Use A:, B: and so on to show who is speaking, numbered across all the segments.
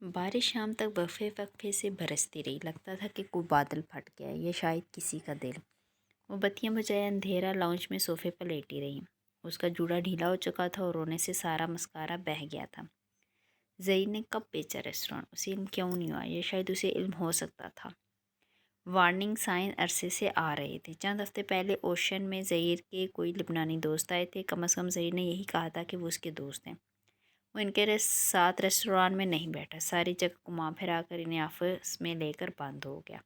A: بارش شام تک وقفے وقفے سے برستی رہی۔ لگتا تھا کہ کوئی بادل پھٹ گیا یا شاید کسی کا دل۔ وہ بتیاں بجائے اندھیرا لاؤنج میں صوفے پر لیٹی رہی۔ اس کا جوڑا ڈھیلا ہو چکا تھا اور رونے سے سارا مسکارا بہہ گیا تھا۔ ظہیر نے کب بیچا ریسٹورانٹ؟ اسے علم کیوں نہیں ہوا؟ یا شاید اسے علم ہو سکتا تھا۔ وارننگ سائن عرصے سے آ رہے تھے۔ چند ہفتے پہلے اوشن میں ظہیر کے کوئی لبنانی دوست آئے تھے۔ کم از کم ظہیر نے یہی کہا تھا کہ وہ اس کے دوست ہیں۔ وہ ان کے ساتھ ریسٹوران میں نہیں بیٹھا، ساری جگہ گھما پھرا کر انہیں آفس میں لے کر بند ہو گیا۔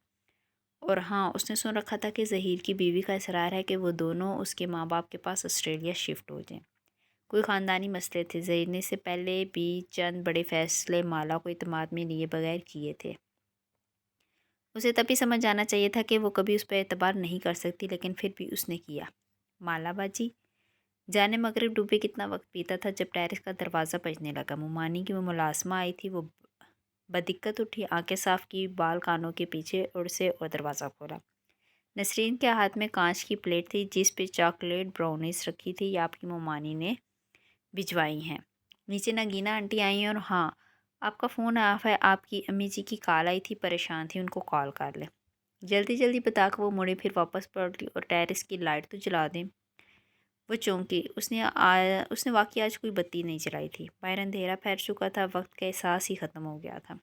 A: اور ہاں، اس نے سن رکھا تھا کہ ظہیر کی بیوی کا اصرار ہے کہ وہ دونوں اس کے ماں باپ کے پاس آسٹریلیا شفٹ ہو جائیں۔ کوئی خاندانی مسئلے تھے۔ ظہیر نے اس سے پہلے بھی چند بڑے فیصلے مالا کو اعتماد میں لیے بغیر کیے تھے۔ اسے تب ہی سمجھ جانا چاہیے تھا کہ وہ کبھی اس پر اعتبار نہیں کر سکتی، لیکن پھر بھی اس نے کیا۔ مالا باجی جانے مغرب ڈوبے کتنا وقت بیتا تھا جب ٹیرس کا دروازہ بجنے لگا۔ مومانی کی وہ ملازمہ آئی تھی۔ وہ بدقت اٹھی، آنکھیں صاف کی، بال کانوں کے پیچھے اڑ سے اور دروازہ کھولا۔ نسرین کے ہاتھ میں کانچ کی پلیٹ تھی جس پہ چاکلیٹ براؤنیز رکھی تھی۔ یہ آپ کی مومانی نے بھجوائی ہیں۔ نیچے نگینا آنٹی آئی ہیں اور ہاں، آپ کا فون آف ہے، آپ کی امی جی کی کال آئی تھی، پریشان تھی، ان کو کال کر لیں۔ جلدی جلدی بتا کر وہ مڑی، پھر واپس پلٹ لی اور ٹیرس کی لائٹ تو جلا دیں۔ وہ چونکی، اس نے واقعی آج کوئی بتی نہیں جلائی تھی۔ باہر اندھیرا پھیل چکا تھا، وقت کا احساس ہی ختم ہو گیا تھا۔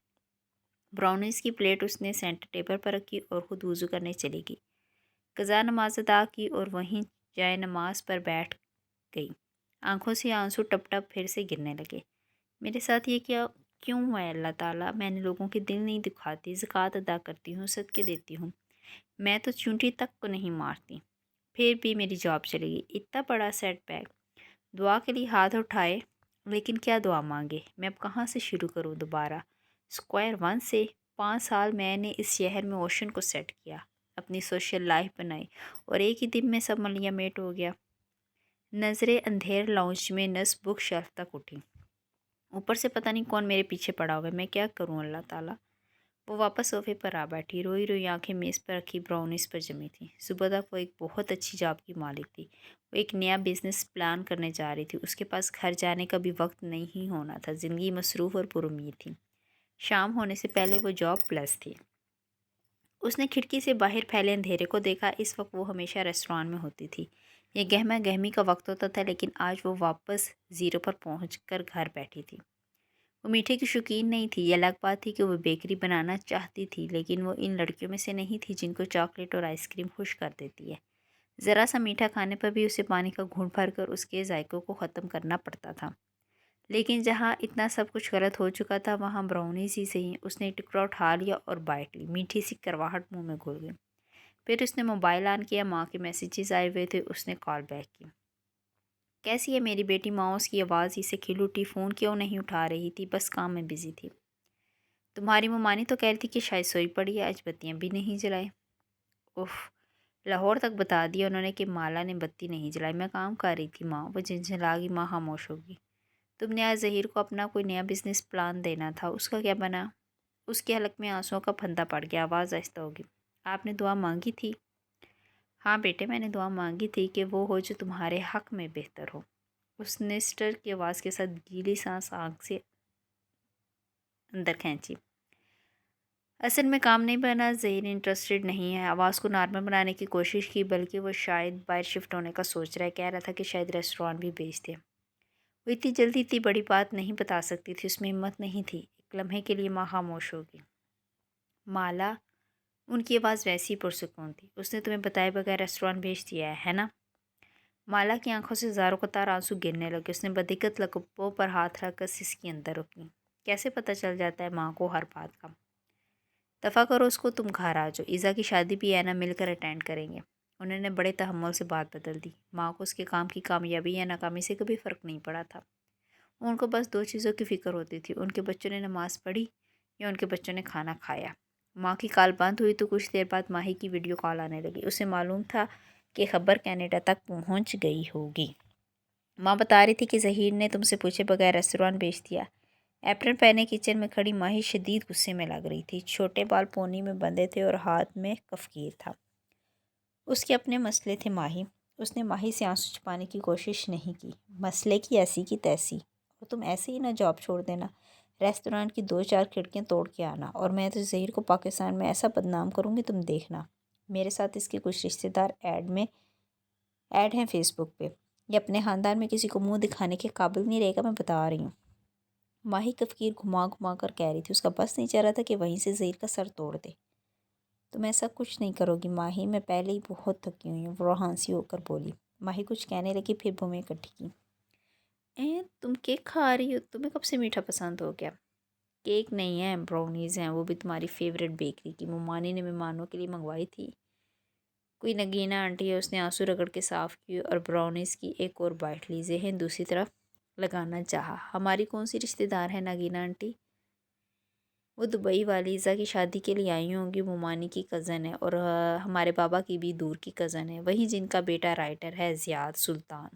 A: براؤنیز کی پلیٹ اس نے سینٹر ٹیبل پر رکھی اور خود وضو کرنے چلی گئی۔ قضا نماز ادا کی اور وہیں جائے نماز پر بیٹھ گئی۔ آنکھوں سے آنسو ٹپ ٹپ پھر سے گرنے لگے۔ میرے ساتھ یہ کیوں ہوا ہے اللہ تعالیٰ؟ میں نے لوگوں کے دل نہیں دکھاتی، زکوٰۃ ادا کرتی ہوں، صدقے دیتی ہوں، میں تو چونٹی تک کو نہیں مارتی، پھر بھی میری جاب چلے گی۔ اتنا بڑا سیٹ بیک۔ دعا کے لیے ہاتھ اٹھائے، لیکن کیا دعا مانگے؟ میں اب کہاں سے شروع کروں دوبارہ؟ اسکوائر ون سے 5 سال میں نے اس شہر میں اوشن کو سیٹ کیا، اپنی سوشل لائف بنائی، اور ایک ہی دن میں سب ملیا میٹ ہو گیا۔ نظریں اندھیر لاؤنج میں نصب بک شیلف تک اٹھی۔ اوپر سے پتہ نہیں کون میرے پیچھے پڑا ہوا ہے، میں کیا کروں اللہ تعالیٰ؟ وہ واپس صوفے پر آ بیٹھی، روئی روئی آنکھیں میز پر رکھی براؤنیز پر جمی تھیں۔ صبح تک وہ ایک بہت اچھی جاب کی مالک تھی۔ وہ ایک نیا بزنس پلان کرنے جا رہی تھی۔ اس کے پاس گھر جانے کا بھی وقت نہیں ہونا تھا۔ زندگی مصروف اور پر امید تھی۔ شام ہونے سے پہلے وہ جاب پلس تھی۔ اس نے کھڑکی سے باہر پھیلے اندھیرے کو دیکھا۔ اس وقت وہ ہمیشہ ریسٹوران میں ہوتی تھی۔ یہ گہما گہمی کا وقت ہوتا تھا، لیکن آج وہ واپس زیرو پر پہنچ کر گھر بیٹھی تھی۔ وہ میٹھے کی شوقین نہیں تھی۔ یہ الگ بات تھی کہ وہ بیکری بنانا چاہتی تھی، لیکن وہ ان لڑکیوں میں سے نہیں تھی جن کو چاکلیٹ اور آئس کریم خوش کر دیتی ہے۔ ذرا سا میٹھا کھانے پر بھی اسے پانی کا گھونٹ بھر کر اس کے ذائقوں کو ختم کرنا پڑتا تھا۔ لیکن جہاں اتنا سب کچھ غلط ہو چکا تھا، وہاں براؤنیز ہی صحیح۔ اس نے ٹکڑا اٹھا لیا اور بائٹ لی۔ میٹھی سی کرواہٹ منہ میں گھل گئی۔ پھر اس نے موبائل آن کیا۔ ماں کے میسیجز آئے ہوئے تھے۔ اس نے کال بیک کی۔ کیسی ہے میری بیٹی ماں؟ اس کی آواز ہی سے کھل اٹھی۔ فون کیوں نہیں اٹھا رہی تھی؟ بس کام میں بزی تھی۔ تمہاری مومانی تو کہہ رہی تھی کہ شاید سوئی پڑی ہے، آج بتیاں بھی نہیں جلائے۔ اف، لاہور تک بتا دیا انہوں نے کہ مالا نے بتی نہیں جلائی۔ میں کام کر رہی تھی ماں۔ وہ جھنجھلا گئی۔ ماں خاموش ہوگی۔ تم نے آج ظہیر کو اپنا کوئی نیا بزنس پلان دینا تھا، اس کا کیا بنا؟ اس کے حلق میں آنسوؤں کا پھندا پڑ گیا۔ آواز آہستہ ہوگی۔ آپ نے دعا مانگی تھی؟ ہاں بیٹے، میں نے دعا مانگی تھی کہ وہ ہو جو تمہارے حق میں بہتر ہو۔ اس نے سٹر کی آواز کے ساتھ گیلی سانس آنکھ سے اندر کھینچی۔ اصل میں کام نہیں بنا، ظہیر انٹرسٹڈ نہیں ہے۔ آواز کو نارمل بنانے کی کوشش کی، بلکہ وہ شاید باہر شفٹ ہونے کا سوچ رہا ہے۔ کہہ رہا تھا کہ شاید ریسٹوران بھی بیچ دے۔ وہ اتنی جلدی اتنی بڑی بات نہیں بتا سکتی تھی، اس میں ہمت نہیں تھی۔ ایک لمحے کے لیے ماں خاموش ہوگی۔ مالا، ان کی آواز ویسی ہی پرسکون تھی، اس نے تمہیں بتائے بغیر ریسٹوران بیچ دیا ہے نا؟ مالا کی آنکھوں سے ہزاروں قطار آنسو گرنے لگے۔ اس نے بدقت لبوں پر ہاتھ رکھ کر سسکی اندر رکھی۔ کیسے پتہ چل جاتا ہے ماں کو ہر بات کا؟ دفع کرو اس کو، تم گھر آ جاؤ، ایزا کی شادی بھی ہے نا، مل کر اٹینڈ کریں گے۔ انہوں نے بڑے تحمل سے بات بدل دی۔ ماں کو اس کے کام کی کامیابی یا ناکامی سے کبھی فرق نہیں پڑا تھا۔ ان کو بس 2 چیزوں کی فکر ہوتی تھی، ان کے بچوں نے نماز پڑھی یا ان کے بچوں نے کھانا کھایا۔ ماں کی کال بند ہوئی تو کچھ دیر بعد ماہی کی ویڈیو کال آنے لگی۔ اسے معلوم تھا کہ خبر کینیڈا تک پہنچ گئی ہوگی۔ ماں بتا رہی تھی کہ ظہیر نے تم سے پوچھے بغیر ریسٹوران بیچ دیا۔ ایپرن پہنے کچن میں کھڑی ماہی شدید غصے میں لگ رہی تھی۔ چھوٹے بال پونی میں بندھے تھے اور ہاتھ میں کفگیر تھا۔ اس کے اپنے مسئلے تھے ماہی۔ اس نے ماہی سے آنسو چھپانے کی کوشش نہیں کی۔ مسئلے کی ایسی کی تیسی، اور تم ایسے ہی نہ جاب چھوڑ دینا۔ ریستوران کی 2-4 کھڑکیاں توڑ کے آنا، اور میں تو ظہیر کو پاکستان میں ایسا بدنام کروں گی تم دیکھنا۔ میرے ساتھ اس کے کچھ رشتہ دار ایڈ ہیں فیس بک پہ۔ یہ اپنے خاندان میں کسی کو منہ دکھانے کے قابل نہیں رہے گا، میں بتا رہی ہوں۔ ماہی کفکیر گھما گھما کر کہہ رہی تھی۔ اس کا بس نہیں چل رہا تھا کہ وہیں سے ظہیر کا سر توڑ دے۔ تم ایسا کچھ نہیں کرو گی ماہی، میں پہلے ہی بہت تھکی ہوئی ہوں، وہ ہانسی ہو کر بولی۔ ماہی کچھ کہنے لگی، پھر بھویں اکٹھی کی۔ تم کیک کھا رہی ہو؟ تمہیں کب سے میٹھا پسند ہو گیا؟ کیک نہیں ہے، براؤنیز ہیں، وہ بھی تمہاری فیوریٹ بیکری کی، ممانی نے مہمانوں کے لیے منگوائی تھی۔ کوئی نگینہ آنٹی ہے، اس نے آنسو رگڑ کے صاف کی اور براؤنیز کی ایک اور بائٹ لی۔ ذہن دوسری طرف لگانا چاہا۔ ہماری کون سی رشتہ دار ہے نگینہ آنٹی؟ وہ دبئی والی عزا کی شادی کے لیے آئی ہوں گی، ممانی کی کزن ہے، اور ہمارے بابا کی بھی دور کی کزن ہے، وہی جن کا بیٹا رائٹر ہے، زیاد سلطان۔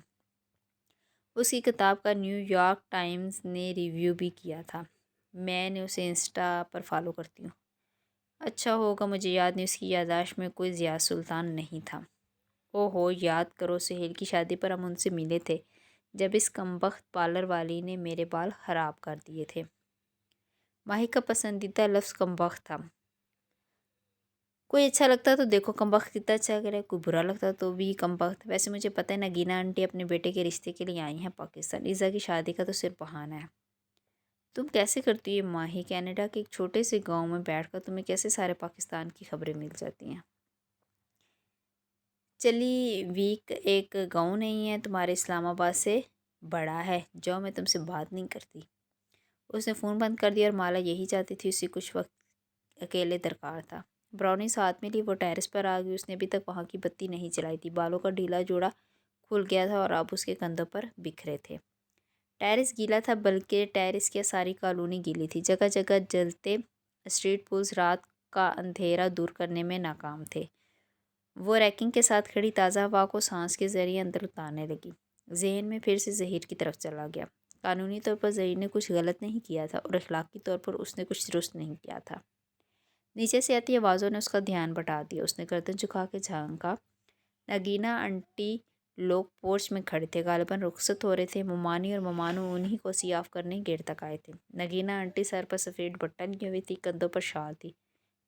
A: اس کی کتاب کا نیو یارک ٹائمز نے ریویو بھی کیا تھا۔ میں نے اسے انسٹا پر فالو کرتی ہوں۔ اچھا ہوگا، مجھے یاد نہیں، اس کی یادداشت میں کوئی زیاد سلطان نہیں تھا۔ او ہو، یاد کرو، سہیل کی شادی پر ہم ان سے ملے تھے جب اس کمبخت پارلر والی نے میرے بال خراب کر دیے تھے۔ ماہی کا پسندیدہ لفظ کمبخت تھا۔ کوئی اچھا لگتا تو دیکھو کمبخت کتنا اچھا کرے، کوئی برا لگتا تو بھی کمبخت۔ ویسے مجھے پتہ ہے نگینہ آنٹی اپنے بیٹے کے رشتے کے لیے آئی ہیں پاکستان، عزا کی شادی کا تو صرف بہانہ ہے۔ تم کیسے کرتی ہو ماہی؟ کینیڈا کے ایک چھوٹے سے گاؤں میں بیٹھ کر تمہیں کیسے سارے پاکستان کی خبریں مل جاتی ہیں؟ چلی ویک ایک گاؤں نہیں ہے تمہارے اسلام آباد سے بڑا ہے، جو میں تم سے بات نہیں کرتی۔ اس نے فون بند کر دیا، اور مالا یہی چاہتی تھی، اسے کچھ وقت اکیلے درکار تھا۔ براؤنیز ہاتھ میں لی وہ ٹیرس پر آ گئی۔ اس نے ابھی تک وہاں کی بتی نہیں چلائی تھی، بالوں کا ڈھیلا جوڑا کھل گیا تھا اور اب اس کے کندھوں پر بکھرے تھے۔ ٹیرس گیلا تھا، بلکہ ٹیرس کی ساری کالونی گیلی تھی۔ جگہ جگہ جلتے اسٹریٹ پولز رات کا اندھیرا دور کرنے میں ناکام تھے۔ وہ ریکنگ کے ساتھ کھڑی تازہ ہوا کو سانس کے ذریعے اندر اتارنے لگی۔ ذہن میں پھر سے ظہیر کی طرف چلا گیا۔ قانونی طور پر ظہیر نے کچھ غلط نہیں کیا تھا، اور اخلاقی طور پر اس نے کچھ درست نہیں کیا تھا۔ نیچے سے آتی آوازوں نے اس کا دھیان بٹا دیا۔ اس نے گردن جھکا کے جھانکا۔ نگینہ آنٹی لوگ پورچ میں کھڑے تھے، غالباً رخصت ہو رہے تھے۔ ممانی اور ممانو انہی کو سیاف کرنے گیٹ تک آئے تھے۔ نگینہ آنٹی سر پر سفید بٹا لیے ہوئی تھی، کندھوں پر شال تھی،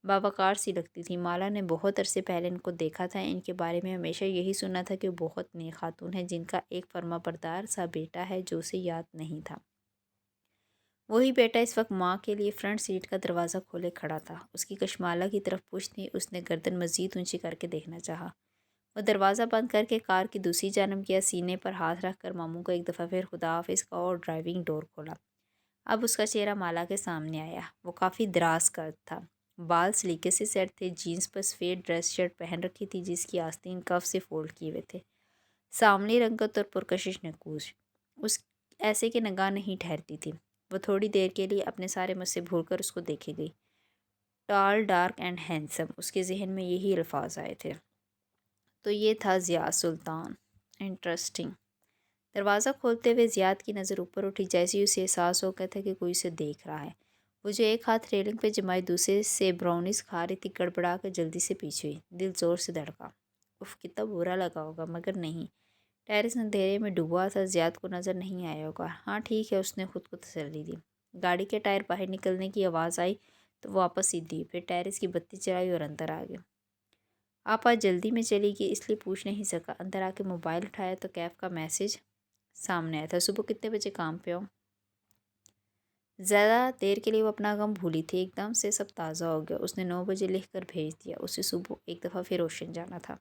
A: باوقار سی لگتی تھی۔ مالا نے بہت عرصے پہلے ان کو دیکھا تھا۔ ان کے بارے میں ہمیشہ یہی سنا تھا کہ وہ بہت نیک خاتون ہیں، جن کا ایک فرمانبردار سا بیٹا ہے جو اسے یاد نہیں تھا۔ وہی بیٹا اس وقت ماں کے لیے فرنٹ سیٹ کا دروازہ کھولے کھڑا تھا۔ اس کی کشمالہ کی طرف پشت تھی۔ اس نے گردن مزید اونچی کر کے دیکھنا چاہا۔ وہ دروازہ بند کر کے کار کی دوسری جانب گیا، سینے پر ہاتھ رکھ کر ماموں کو ایک دفعہ پھر خدا حافظ کہا اور ڈرائیونگ ڈور کھولا۔ اب اس کا چہرہ مالا کے سامنے آیا۔ وہ کافی دراز قد تھا، بال سلیقے سے سیٹ تھے، جینز پر سفید ڈریس شرٹ پہن رکھی تھی جس کی آستین کف سے فولڈ کیے ہوئے تھے، ساملی رنگت اور پرکشش نقوش اس ایسے کہ نگاہ نہیں ٹھہرتی تھی۔ وہ تھوڑی دیر کے لیے اپنے سارے مسئلے بھول کر اس کو دیکھے گئی۔ ٹال، ڈارک اینڈ ہینڈسم، اس کے ذہن میں یہی الفاظ آئے تھے۔ تو یہ تھا زیاد سلطان، انٹرسٹنگ۔ دروازہ کھولتے ہوئے زیاد کی نظر اوپر اٹھی، جیسے ہی اسے احساس ہو گیا تھا کہ کوئی اسے دیکھ رہا ہے۔ وہ جو ایک ہاتھ ریلنگ پہ جمائے دوسرے سے براؤنیز کھا رہی تھی، گڑبڑا کر جلدی سے پیچھے ہوئی۔ دل زور سے دھڑکا۔ اف، کتنا برا لگا ہوگا، مگر نہیں، ٹیرس اندھیرے میں ڈوبا تھا، زیاد کو نظر نہیں آیا ہوگا۔ ہاں ٹھیک ہے، اس نے خود کو تسلی دی۔ گاڑی کے ٹائر باہر نکلنے کی آواز آئی تو وہ واپس سیدھی ہوئی، پھر ٹیرس کی بتی چلائی اور اندر آ گئی۔ آپ آج جلدی میں چلی گئی، اس لیے پوچھ نہیں سکا۔ اندر آ کے موبائل اٹھایا تو کیف کا میسج سامنے آیا تھا۔ صبح کتنے بجے کام پہ ہو؟ زیادہ دیر کے لیے وہ اپنا غم بھولی تھی، ایک دم سے سب تازہ ہو گیا۔ اس نے 9 بجے لکھ کر بھیج دیا۔ اسے صبح ایک دفعہ پھر روشن جانا تھا۔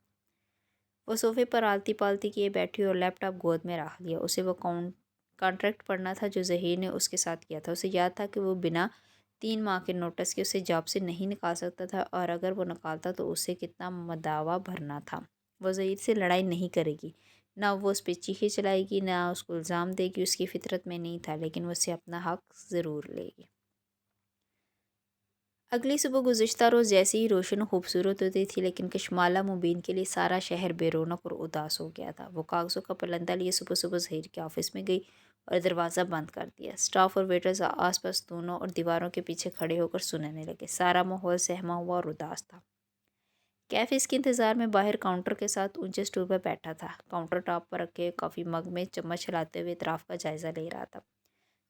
A: وہ صوفے پر آلتی پالتی کیے بیٹھی اور لیپ ٹاپ گود میں رکھ لیا۔ اسے وہ کانٹریکٹ پڑھنا تھا جو ظہیر نے اس کے ساتھ کیا تھا۔ اسے یاد تھا کہ وہ بنا 3 ماہ کے نوٹس کے اسے جاب سے نہیں نکال سکتا تھا، اور اگر وہ نکالتا تو اسے کتنا مداوع بھرنا تھا۔ وہ ظہیر سے لڑائی نہیں کرے گی، نہ وہ اس پہ چیخیں چلائے گی، نہ اس کو الزام دے گی، اس کی فطرت میں نہیں تھا، لیکن وہ اس سے اپنا حق ضرور لے گی۔ اگلی صبح گزشتہ روز جیسے ہی روشن و خوبصورت ہوتی تھی، لیکن کشمالہ مبین کے لیے سارا شہر بے رونق اور اداس ہو گیا تھا۔ وہ کاغذوں کا پرلندہ لیے صبح صبح ظہیر کے آفس میں گئی اور دروازہ بند کر دیا۔ اسٹاف اور ویٹرز آس پاس دونوں اور دیواروں کے پیچھے کھڑے ہو کر سننے لگے۔ سارا ماحول سہما ہوا اور اداس تھا۔ کیف اس کے انتظار میں باہر کاؤنٹر کے ساتھ اونچے اسٹول پر بیٹھا تھا، کاؤنٹر ٹاپ پر رکھے کافی مگ میں چمچ ہلاتے ہوئے اطراف کا جائزہ لے رہا تھا۔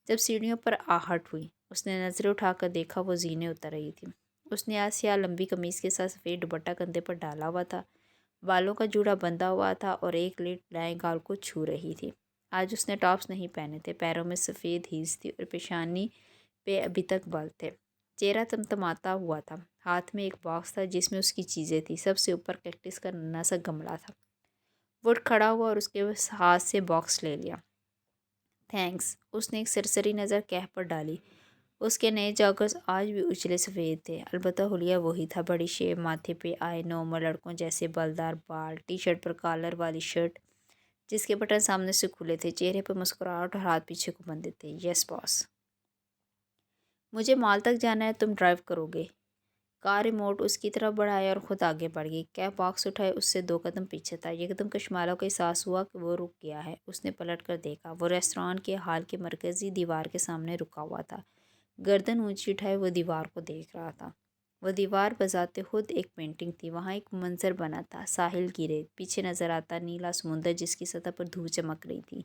A: جب سیڑھیوں پر آہٹ ہوئی، اس نے نظریں اٹھا کر دیکھا، وہ زینے اتر رہی تھی۔ اس نے آج سیاہ لمبی قمیص کے ساتھ سفید دوپٹہ کندھے پر ڈالا ہوا تھا، بالوں کا جوڑا بندھا ہوا تھا اور ایک لٹ دائیں گال کو چھو رہی تھی۔ آج اس نے ٹاپس نہیں پہنے تھے، پیروں میں سفید ہیلز تھی اور پیشانی پہ ابھی تک بال تھے۔ چہرہ تمتماتا ہوا تھا۔ ہاتھ میں ایک باکس تھا جس میں اس کی چیزیں تھیں، سب سے اوپر کیکٹس کا ننھا سا گملہ تھا۔ وہ کھڑا ہوا اور اس کے ہاتھ سے باکس لے لیا۔ تھینکس۔ اس نے ایک سرسری نظر کیف پر ڈالی۔ اس کے نئے جاگرز آج بھی اجلے سفید تھے، البتہ حلیہ وہی تھا، بڑی شیو، ماتھے پہ آئے نارمل لڑکوں جیسے بلدار بال، ٹی شرٹ پر کالر والی شرٹ جس کے بٹن سامنے سے کھلے تھے، چہرے پر مسکراہٹ اور ہاتھ پیچھے کو بندھے تھے۔ یس باس۔ مجھے مال تک جانا ہے، تم ڈرائیو کرو گے؟ کار ریموٹ اس کی طرف بڑھایا اور خود آگے بڑھ گئی۔ کیف باکس اٹھائے اس سے 2 قدم پیچھے تھا۔ یکدم کشمالہ کو احساس ہوا کہ وہ رک گیا ہے۔ اس نے پلٹ کر دیکھا۔ وہ ریستوران کے ہال کے مرکزی دیوار کے سامنے رکا ہوا تھا، گردن اونچی اٹھائے وہ دیوار کو دیکھ رہا تھا۔ وہ دیوار بذات خود ایک پینٹنگ تھی۔ وہاں ایک منظر بنا تھا، ساحل کی ریت، پیچھے نظر آتا نیلا سمندر جس کی سطح پر دھوپ چمک رہی تھی۔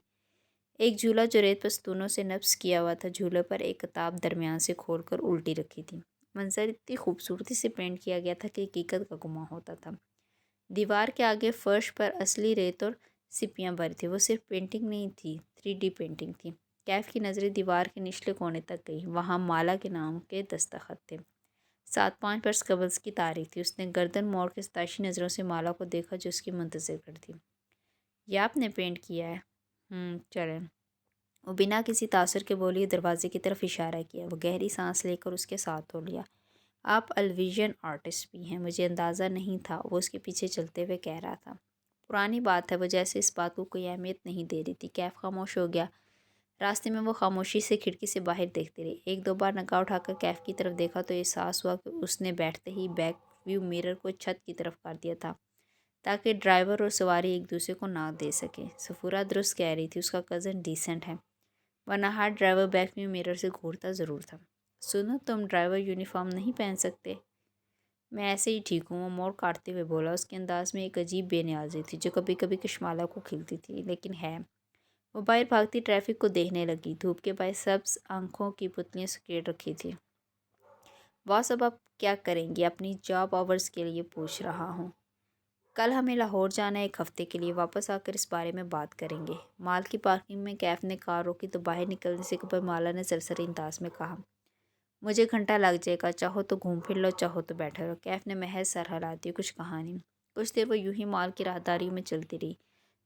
A: ایک جھولا جو ریت پر ستونوں سے نصب کیا ہوا تھا، جھولے پر ایک کتاب درمیان سے کھول کر الٹی رکھی تھی۔ منظر اتنی خوبصورتی سے پینٹ کیا گیا تھا کہ حقیقت کا گمان ہوتا تھا۔ دیوار کے آگے فرش پر اصلی ریت اور سیپیاں بھری تھی۔ وہ صرف پینٹنگ نہیں تھی، 3D پینٹنگ تھی۔ کیف کی نظریں دیوار کے نچلے کونے تک گئی۔ وہاں مالا کے نام کے دستخط تھے، 7-5 برس قبل کی تاریخ تھی۔ اس نے گردن موڑ کے ستائشی نظروں سے مالا کو دیکھا جو اس کی منتظر کھڑی تھی۔ یہ آپ نے پینٹ کیا ہے؟ چلیں۔ وہ بنا کسی تاثر کے بولی، دروازے کی طرف اشارہ کیا۔ وہ گہری سانس لے کر اس کے ساتھ ہو لیا۔ آپ الویژن آرٹسٹ بھی ہیں؟ مجھے اندازہ نہیں تھا، وہ اس کے پیچھے چلتے ہوئے کہہ رہا تھا۔ پرانی بات ہے، وہ جیسے اس بات کو کوئی اہمیت نہیں دے رہی تھی۔ کیف خاموش ہو گیا۔ راستے میں وہ خاموشی سے کھڑکی سے باہر دیکھتے رہے۔ 1-2 بار نگاہ اٹھا کر کیف کی طرف دیکھا تو احساس ہوا کہ اس نے بیٹھتے ہی بیک ویو مرر کو چھت کی طرف کر دیا تھا تاکہ ڈرائیور اور سواری ایک دوسرے کو نہ دے سکیں۔ سفورہ درست کہہ رہی تھی، اس کا کزن ڈیسنٹ ہے، ورنہ ہر ڈرائیور بیک ویو مرر سے گھورتا ضرور تھا۔ سنو، تم ڈرائیور یونیفارم نہیں پہن سکتے؟ میں ایسے ہی ٹھیک ہوں، وہ موڑ کاٹتے ہوئے بولا۔ اس کے انداز میں ایک عجیب بے نیازی تھی جو کبھی کبھی کشمالہ کو کھلتی تھی، لیکن ہے۔ وہ باہر بھاگتی ٹریفک کو دیکھنے لگی۔ دھوپ کے باعث سبز آنکھوں کی پتلیاں سکیڑ رکھی تھی۔ باس، اب آپ کیا کریں گی؟ اپنی جاب آورز کے لیے پوچھ رہا ہوں۔ کل ہمیں لاہور جانا ہے 1 ہفتے کے لیے، واپس آ کر اس بارے میں بات کریں گے۔ مال کی پارکنگ میں کیف نے کار روکی تو باہر نکلنے سے قبل مالا نے سرسری انداز میں کہا، مجھے گھنٹہ لگ جائے گا، چاہو تو گھوم پھر لو، چاہو تو بیٹھے رہو۔ کیف نے محض سر ہلا دی، کچھ کہا نہیں۔ کچھ دیر وہ یوں ہی مال کی راہداری میں چلتی رہی۔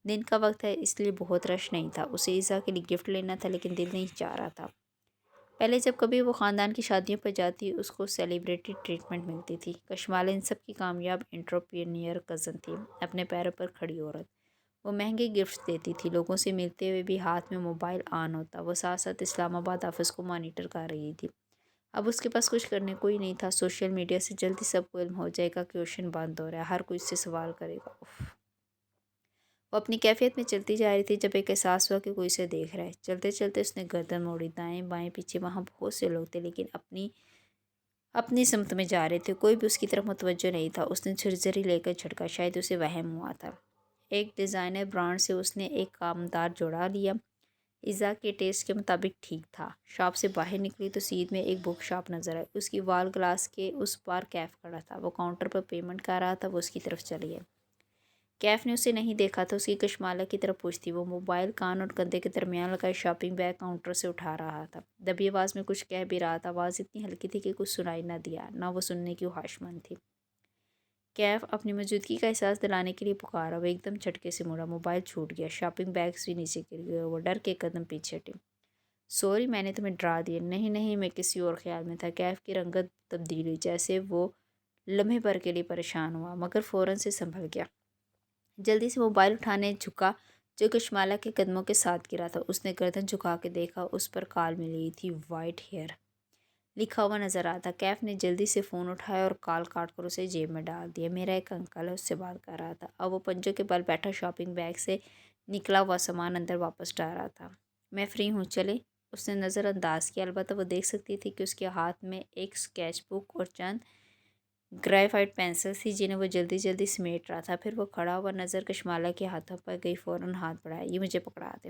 A: دن کا وقت ہے اس لیے بہت رش نہیں تھا۔ اسے ایزا کے لیے گفٹ لینا تھا لیکن دل نہیں چاہ رہا تھا۔ پہلے جب کبھی وہ خاندان کی شادیوں پر جاتی اس کو سیلیبریٹی ٹریٹمنٹ ملتی تھی۔ کشمالہ ان سب کی کامیاب انٹرپرینیور کزن تھی، اپنے پیروں پر کھڑی عورت۔ وہ مہنگے گفٹس دیتی تھی، لوگوں سے ملتے ہوئے بھی ہاتھ میں موبائل آن ہوتا۔ وہ ساتھ ساتھ اسلام آباد آفس کو مانیٹر کر رہی تھی۔ اب اس کے پاس کچھ کرنے کوئی نہیں تھا۔ سوشل میڈیا سے جلدی سب کو علم ہو جائے گا کہ اوشن بند ہو رہا ہے، ہر کوئی اس سے سوال کرے گا۔ وہ اپنی کیفیت میں چلتی جا رہی تھی جب ایک احساس ہوا کہ کوئی اسے دیکھ رہا ہے۔ چلتے چلتے اس نے گردن موڑی، دائیں بائیں پیچھے وہاں بہت سے لوگ تھے لیکن اپنی سمت میں جا رہے تھے، کوئی بھی اس کی طرف متوجہ نہیں تھا۔ اس نے چھری لے کر جھٹکا، شاید اسے وہم ہوا تھا۔ ایک ڈیزائنر برانڈ سے اس نے ایک کامدار جوڑا لیا، ایزا کے ٹیسٹ کے مطابق ٹھیک تھا۔ شاپ سے باہر نکلی تو سیدھ میں ایک بک شاپ نظر آئی، اس کی وال گلاس کے اس پار کیف کھڑا تھا۔ وہ کاؤنٹر پر پیمنٹ کر رہا تھا، وہ اس کی طرف چلی گئی۔ کیف نے اسے نہیں دیکھا تھا، اس کی کشمالہ کی طرف پوچھتی۔ وہ موبائل کان اور کندھے کے درمیان لگائے شاپنگ بیگ کاؤنٹر سے اٹھا رہا تھا، دبی آواز میں کچھ کہہ بھی رہا تھا۔ آواز اتنی ہلکی تھی کہ کچھ سنائی نہ دیا، نہ وہ سننے کی خواہشمند تھی۔ کیف اپنی موجودگی کا احساس دلانے کے لیے پکارا۔ وہ ایک دم جھٹکے سے مڑا، موبائل چھوٹ گیا، شاپنگ بیگز بھی نیچے گر گئے۔ وہ ڈر کے قدم پیچھے ہٹی۔ سوری، میں نے تمہیں ڈرا دیا۔ نہیں نہیں، میں کسی اور خیال میں تھا۔ کیف کی رنگت تبدیل ہوئی، جیسے وہ لمحے بھر کے لیے پریشان ہوا، مگر فوراً سے سنبھل گیا۔ جلدی سے موبائل اٹھانے جھکا جو کشمالہ کے قدموں کے ساتھ گرا تھا۔ اس نے گردن جھکا کے دیکھا، اس پر کال مل رہی تھی، وائٹ ہیئر لکھا ہوا نظر آتا۔ کیف نے جلدی سے فون اٹھایا اور کال کاٹ کر اسے جیب میں ڈال دیا۔ میرا ایک انکل ہے، اس سے بات کر رہا تھا۔ اب وہ پنجوں کے بل بیٹھا شاپنگ بیگ سے نکلا ہوا سامان اندر واپس ڈال رہا تھا۔ میں فری ہوں، چلے؟ اس نے نظر انداز کیا، البتہ وہ دیکھ سکتی تھی کہ اس کے ہاتھ میں ایک اسکیچ بک اور چند گریفائٹ پینسل تھی جنہیں وہ جلدی جلدی سمیٹ رہا تھا۔ پھر وہ کھڑا ہوا نظر کشمالہ کے ہاتھوں پر گئی، فوراً ہاتھ بڑھایا، یہ مجھے پکڑا دے۔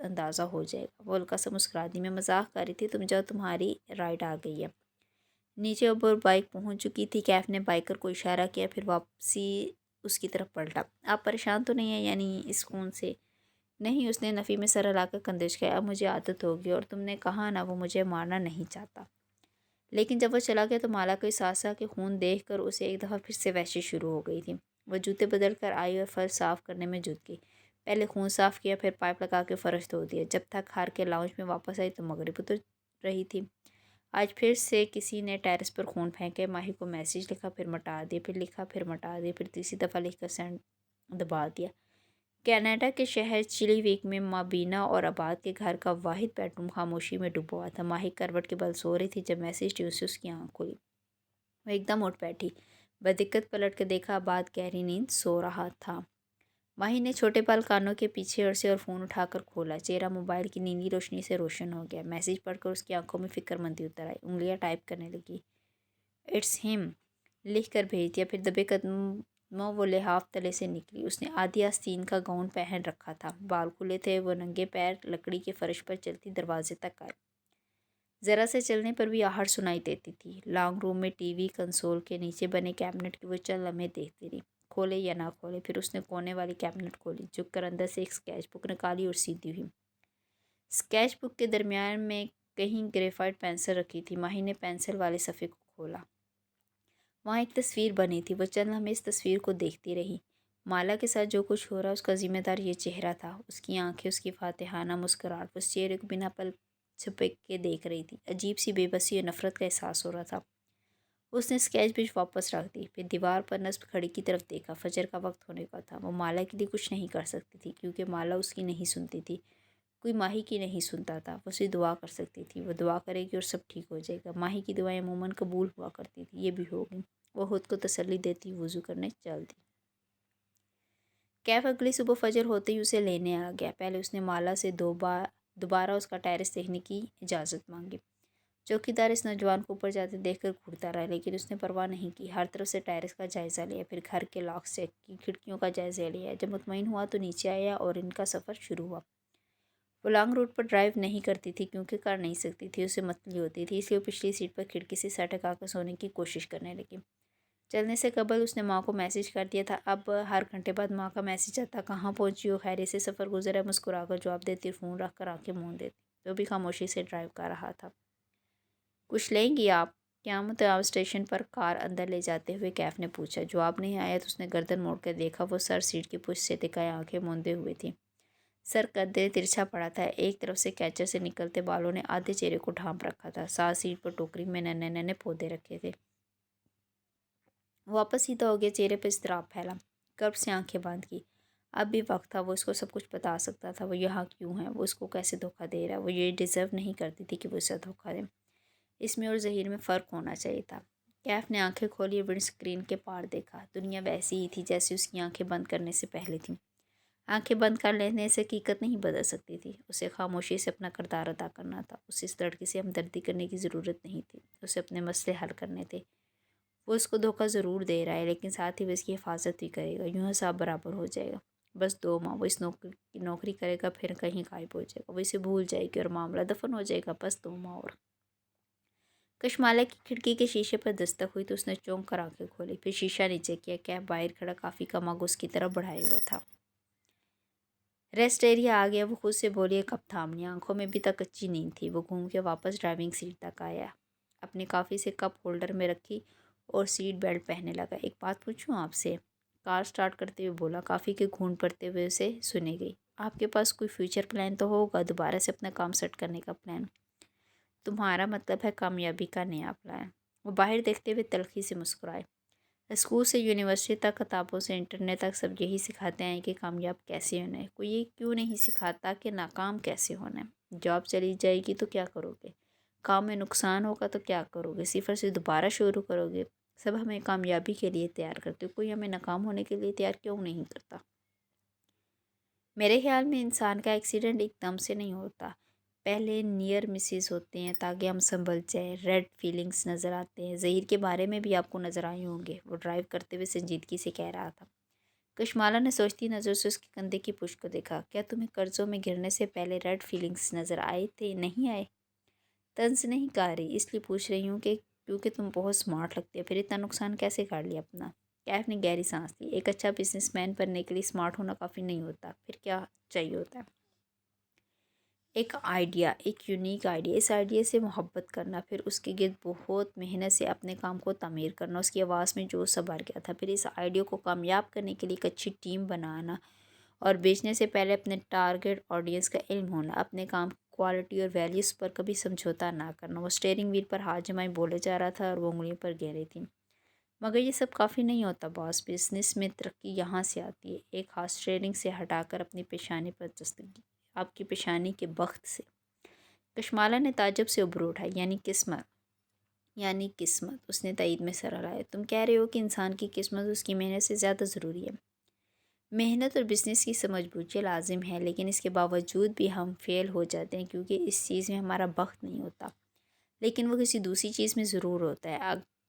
A: وقت اندازہ ہو جائے گا۔ وہ ہلکا سا مسکرا دی۔ میں مذاق کر رہی تھی، تم جاؤ، تمہاری رائڈ آ گئی ہے۔ نیچے اوپر بائک پہنچ چکی تھی۔ کیف نے بائکر کو اشارہ کیا، پھر واپسی اس کی طرف پلٹا۔ آپ پریشان تو نہیں ہیں یعنی اس خون سے؟ نہیں، اس نے نفی میں سر ہلا کر کندھے جھکائے۔ اب مجھے عادت ہوگی، اور تم نے کہا نا وہ مجھے مارنا نہیں چاہتا۔ لیکن جب وہ چلا گیا تو مالا کو احساس کے خون دیکھ کر اسے ایک دفعہ پھر سے وحشت شروع ہو گئی تھی۔ وہ جوتے بدل کر آئی اور فرش صاف کرنے میں جٹ گئی۔ پہلے خون صاف کیا، پھر پائپ لگا کے فرش دھو دیا۔ جب تک ہار کے لاؤنج میں واپس آئی تو مغرب اتر رہی تھی۔ آج پھر سے کسی نے ٹیرس پر خون پھینکے۔ ماہی کو میسج لکھا، پھر مٹا دیا، پھر لکھا، پھر مٹا دیا، پھر تیسری دفعہ لکھ کر سینڈ دبا دیا۔ کینیڈا کے شہر چلی ویک میں مابینہ اور آباد کے گھر کا واحد بیڈ روم خاموشی میں ڈوبا ہوا تھا۔ ماہی کروٹ کے بل سو رہی تھی جب میسج ٹیون سے اس کی آنکھ کھلی۔ وہ ایک دم اٹھ بیٹھی، بدقت پلٹ کر دیکھا، آباد گہری نیند سو رہا تھا۔ ماہی نے چھوٹے بال کانوں کے پیچھے عرصے اور فون اٹھا کر کھولا۔ چہرہ موبائل کی نیلی روشنی سے روشن ہو گیا۔ میسج پڑھ کر اس کی آنکھوں میں فکر مندی اتر آئی۔ انگلیاں ٹائپ کرنے لگی۔ اٹس ہم لکھ کر بھیج دیا، پھر دبے قدموں وہ لحاف تلے سے نکلی۔ اس نے آدھی آستین کا گاؤن پہن رکھا تھا، بال کھلے تھے۔ وہ ننگے پیر لکڑی کے فرش پر چلتی دروازے تک آئی۔ ذرا سے چلنے پر بھی آہٹ سنائی دیتی تھی۔ لانگ روم میں ٹی وی کنسول کے نیچے بنے کیبنٹ کی وہ چند لمحے دیکھتی رہی، کھولے یا نہ کھولے۔ پھر اس نے کونے والی کیبنٹ کھولی، جھک کر اندر سے ایک اسکیچ بک نکالی اور سیدھی ہوئی۔ اسکیچ بک کے درمیان میں کہیں گریفائٹ پینسل رکھی تھی۔ ماہی نے پینسل والے صفحے کو کھولا۔ وہاں ایک تصویر بنی تھی۔ وہ چند لمحے اس تصویر کو دیکھتی رہی۔ مالا کے ساتھ جو کچھ ہو رہا اس کا ذمہ دار یہ چہرہ تھا، اس کی آنکھیں، اس کی فاتحانہ مسکراہٹ۔ وہ اس چہرے کو بنا پل جھپک کے دیکھ رہی تھی۔ عجیب سی بے بسی اور نفرت کا احساس ہو رہا تھا۔ اس نے اسکیچ بک واپس رکھ دی، پھر دیوار پر نصب کھڑی کی طرف دیکھا۔ فجر کا وقت ہونے کا تھا۔ وہ مالا کے لیے کچھ نہیں کر سکتی تھی، کیونکہ مالا اس کی نہیں سنتی تھی، کوئی ماہی کی نہیں سنتا تھا۔ وہ صرف دعا کر سکتی تھی۔ وہ دعا کرے گی اور سب ٹھیک ہو جائے گا۔ ماہی کی دعائیں عموماً قبول ہوا کرتی تھی، یہ بھی ہوگی۔ وہ خود کو تسلی دیتی وضو کرنے چل دی۔ کیف اگلی صبح فجر ہوتے ہی اسے لینے آ گیا۔ پہلے اس نے مالا سے دوبارہ اس کا ٹیرس دیکھنے کی اجازت مانگی۔ چوکیدار اس نوجوان کو اوپر جاتے دیکھ کر گھورتا رہا، لیکن اس نے پرواہ نہیں کی۔ ہر طرف سے ٹیرس کا جائزہ لیا، پھر گھر کے لاکس چیک کی، کھڑکیوں کا جائزہ لیا۔ جب مطمئن ہوا تو نیچے آیا اور ان کا سفر شروع ہوا۔ وہ لانگ روٹ پر ڈرائیو نہیں کرتی تھی کیونکہ کر نہیں سکتی تھی، اسے متلی ہوتی تھی، اس لیے وہ پچھلی سیٹ پر کھڑکی سے سر ٹکا کر سونے کی کوشش کرنے لگی۔ چلنے سے قبل اس نے ماں کو میسج کر دیا تھا۔ اب ہر گھنٹے بعد ماں کا میسج آتا، کہاں پہنچی ہو، خیریت سے سفر گزر ہے؟ مسکرا کر جواب دیتی اور فون رکھ کر آنکھیں موند دیتی۔ وہ بھی خاموشی سے ڈرائیو کر رہا تھا۔ کچھ لیں گی آپ؟ قیامت اسٹیشن پر کار اندر لے جاتے ہوئے کیف نے پوچھا۔ جواب نہیں آیا تو اس نے گردن موڑ کر دیکھا۔ وہ سر سیٹ کی پشت سے ٹکائے آنکھیں موندے ہوئے تھی۔ سر قدرے ترچھا پڑا تھا، ایک طرف سے کیچر سے نکلتے بالوں نے آدھے چہرے کو ڈھانپ رکھا تھا۔ ساتھ سیٹ پر ٹوکری میں ننھے ننھے پودے رکھے تھے۔ واپس سیدھا ہو گیا، چہرے پر اضطراب پھیلا، کرب سے آنکھیں بند کی۔ اب بھی وقت تھا، وہ اس کو سب کچھ بتا سکتا تھا۔ وہ یہاں کیوں ہے، وہ اس کو کیسے دھوکہ دے رہا ہے۔ وہ یہ ڈیزرو نہیں کرتی تھی کہ وہ اسے دھوکہ دے۔ اس میں اور ظہیر میں فرق ہونا چاہیے تھا۔ کیف نے آنکھیں کھولی اور ونڈ اسکرین کے پار دیکھا۔ دنیا ویسی ہی تھی جیسے اس کی آنکھیں بند کرنے سے پہلے تھی۔ آنکھیں بند کر لینے سے حقیقت نہیں بدل سکتی تھی۔ اسے خاموشی سے اپنا کردار ادا کرنا تھا۔ اسے اس لڑکی سے ہمدردی کرنے کی ضرورت نہیں تھی، اسے اپنے مسئلے حل کرنے تھے۔ وہ اس کو دھوکہ ضرور دے رہا ہے، لیکن ساتھ ہی وہ اس کی حفاظت بھی کرے گا۔ یوں حساب برابر ہو جائے گا۔ بس 2 ماہ وہ اس نوکری کرے گا، پھر کہیں غائب ہو جائے گا۔ وہ اسے بھول جائے گی اور معاملہ دفن ہو جائے گا۔ بس 2 ماہ اور۔ کشمالہ کی کھڑکی کے شیشے پر دستک ہوئی تو اس نے چونک کر آنکھیں کھولی، پھر شیشہ نیچے کیا۔ کیف باہر کھڑا کافی کا مگ اس کی طرف بڑھائے ہوا تھا۔ ریسٹ ایریا آ گیا، وہ خود سے بولی، ایک کپ تھام لیا۔ آنکھوں میں بھی تک کچی نیند تھی۔ وہ گھوم کے واپس ڈرائیونگ سیٹ تک آیا، اپنے کافی سے کپ ہولڈر میں رکھی اور سیٹ بیلٹ پہننے لگا۔ ایک بات پوچھوں آپ سے؟ کار سٹارٹ کرتے ہوئے بولا۔ کافی کے گھونٹ پڑتے ہوئے اسے سنے گئی۔ آپ کے پاس کوئی فیوچر پلان تو ہوگا، دوبارہ سے اپنا کام سیٹ کرنے کا پلان؟ تمہارا مطلب ہے کامیابی کا نیا پلان؟ وہ باہر دیکھتے ہوئے تلخی سے مسکرائے۔ اسکول سے یونیورسٹی تک، کتابوں سے انٹرنیٹ تک، سب یہی سکھاتے ہیں کہ کامیاب کیسے ہونا ہے۔ کوئی یہ کیوں نہیں سکھاتا کہ ناکام کیسے ہونا ہے؟ جاب چلی جائے گی تو کیا کرو گے؟ کام میں نقصان ہوگا تو کیا کرو گے؟ صفر سے دوبارہ شروع کرو گے؟ سب ہمیں کامیابی کے لیے تیار کرتے، کوئی ہمیں ناکام ہونے کے لیے تیار کیوں نہیں کرتا؟ میرے خیال میں انسان کا ایکسیڈنٹ ایک دم سے نہیں ہوتا، پہلے نیئر مسز ہوتے ہیں تاکہ ہم سنبھل جائیں۔ ریڈ فیلنگز نظر آتے ہیں۔ ظہیر کے بارے میں بھی آپ کو نظر آئے ہوں گے، وہ ڈرائیو کرتے ہوئے سنجیدگی سے کہہ رہا تھا۔ کشمالہ نے سوچتی نظر سے اس کے کندھے کی پشت کو دیکھا۔ کیا تمہیں قرضوں میں گرنے سے پہلے ریڈ فیلنگز نظر آئے تھے؟ نہیں آئے؟ طنز نہیں کہہ رہی، اس لیے پوچھ رہی ہوں کہ کیونکہ تم بہت سمارٹ لگتے ہو۔ پھر اتنا نقصان کیسے کاٹ لیا اپنا؟ کیف نے گہری سانس لی۔ ایک اچھا بزنس مین بننے کے لیے سمارٹ ہونا کافی نہیں ہوتا، پھر کیا چاہیے ہوتا ہے؟ ایک آئیڈیا، ایک یونیک آئیڈیا، اس آئیڈیا سے محبت کرنا، پھر اس کے گرد بہت محنت سے اپنے کام کو تعمیر کرنا۔ اس کی آواز میں جوش سا بھر گیا تھا۔ پھر اس آئیڈیا کو کامیاب کرنے کے لیے ایک اچھی ٹیم بنانا اور بیچنے سے پہلے اپنے ٹارگیٹ آڈینس کا علم ہونا، اپنے کام کی کوالٹی اور ویلیوز پر کبھی سمجھوتا نہ کرنا۔ وہ اسٹیئرنگ وہیل پر ہاتھ جمائے بولے جا رہا تھا اور وہ انگلیوں پر گہرے تھیں۔ مگر یہ سب کافی نہیں ہوتا باس، بزنس میں ترقی یہاں سے آتی ہے۔ ایک ہاتھ اسٹیئرنگ سے ہٹا کر اپنی پیشانی پر دستک، آپ کی پیشانی کے بخت سے۔ کشمالہ نے تعجب سے ابرو اٹھائی۔ یعنی قسمت؟ یعنی قسمت، اس نے تائید میں سر ہلایا۔ تم کہہ رہے ہو کہ انسان کی قسمت اس کی محنت سے زیادہ ضروری ہے؟ محنت اور بزنس کی سمجھ بوجھ یہ لازم ہے، لیکن اس کے باوجود بھی ہم فیل ہو جاتے ہیں کیونکہ اس چیز میں ہمارا بخت نہیں ہوتا، لیکن وہ کسی دوسری چیز میں ضرور ہوتا ہے۔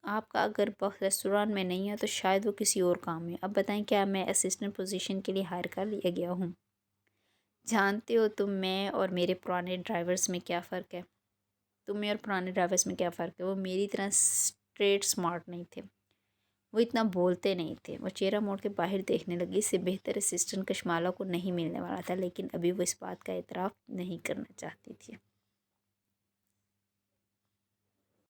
A: آپ کا اگر بخت ریسٹوران میں نہیں ہے تو شاید وہ کسی اور کام میں۔ اب بتائیں، کیا میں اسسٹنٹ پوزیشن کے لیے ہائر کر لیا گیا ہوں؟ جانتے ہو تم میں اور میرے پرانے ڈرائیورز میں کیا فرق ہے؟ وہ میری طرح اسٹریٹ سمارٹ نہیں تھے، وہ اتنا بولتے نہیں تھے۔ وہ چہرہ موڑ کے باہر دیکھنے لگی۔ اس سے بہتر اسسٹنٹ کشمالہ کو نہیں ملنے والا تھا، لیکن ابھی وہ اس بات کا اعتراف نہیں کرنا چاہتی تھی۔